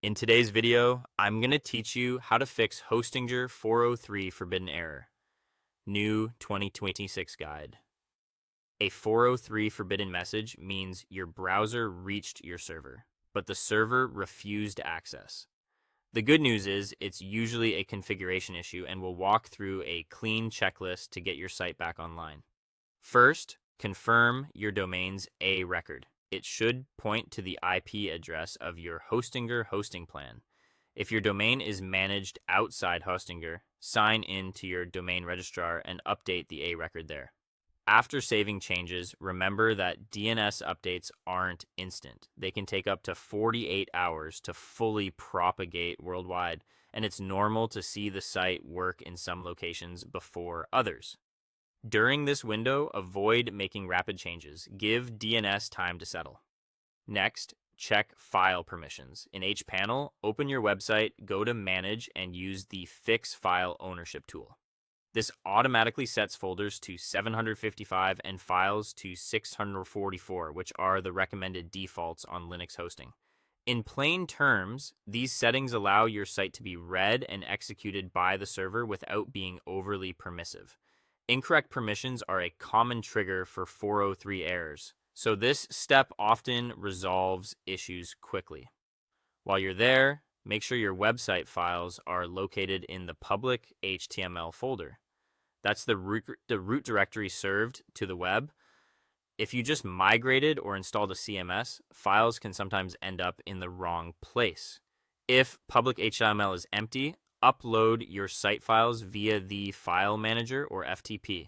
In today's video, I'm going to teach you how to fix Hostinger 403 Forbidden Error, new 2026 guide. A 403 forbidden message means your browser reached your server, but the server refused access. The good news is it's usually a configuration issue, and we'll walk through a clean checklist to get your site back online. First, confirm your domain's A record. It should point to the IP address of your Hostinger hosting plan. If your domain is managed outside Hostinger, sign in to your domain registrar and update the A record there. After saving changes, remember that DNS updates aren't instant. They can take up to 48 hours to fully propagate worldwide, and it's normal to see the site work in some locations before others. During this window, avoid making rapid changes. Give DNS time to settle. Next, check file permissions. In hPanel, open your website, go to Manage, and use the Fix File Ownership tool. This automatically sets folders to 755 and files to 644, which are the recommended defaults on Linux hosting. In plain terms, these settings allow your site to be read and executed by the server without being overly permissive. Incorrect permissions are a common trigger for 403 errors, so this step often resolves issues quickly. While you're there, make sure your website files are located in the public HTML folder. That's the root directory served to the web. If you just migrated or installed a CMS, files can sometimes end up in the wrong place. If public HTML is empty, upload your site files via the file manager or FTP.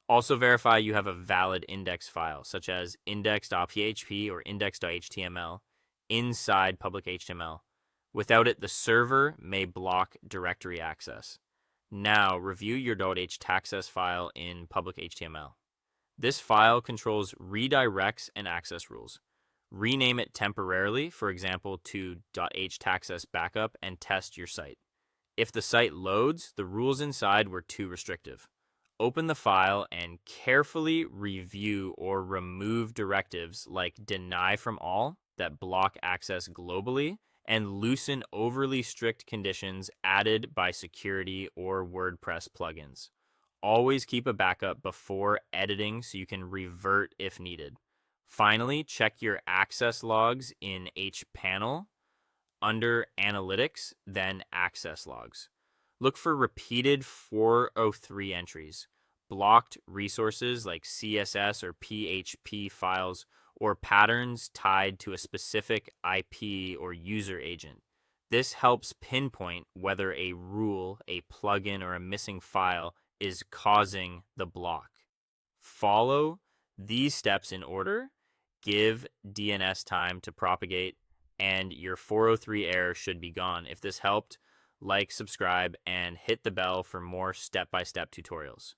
Also verify you have a valid index file, such as index.php or index.html, inside public HTML. Without it, the server may block directory access. Now, review your .htaccess file in public HTML. This file controls redirects and access rules. Rename it temporarily, for example, to .htaccess backup, and test your site. If the site loads, the rules inside were too restrictive. Open the file and carefully review or remove directives like deny from all that block access globally and loosen overly strict conditions added by security or WordPress plugins. Always keep a backup before editing so you can revert if needed. Finally, check your access logs in hPanel. Under Analytics, then Access Logs. Look for repeated 403 entries, blocked resources like CSS or PHP files, or patterns tied to a specific IP or user agent. This helps pinpoint whether a rule, a plugin, or a missing file is causing the block. Follow these steps in order, give DNS time to propagate, and your 403 error should be gone. If this helped, like, subscribe, and hit the bell for more step-by-step tutorials.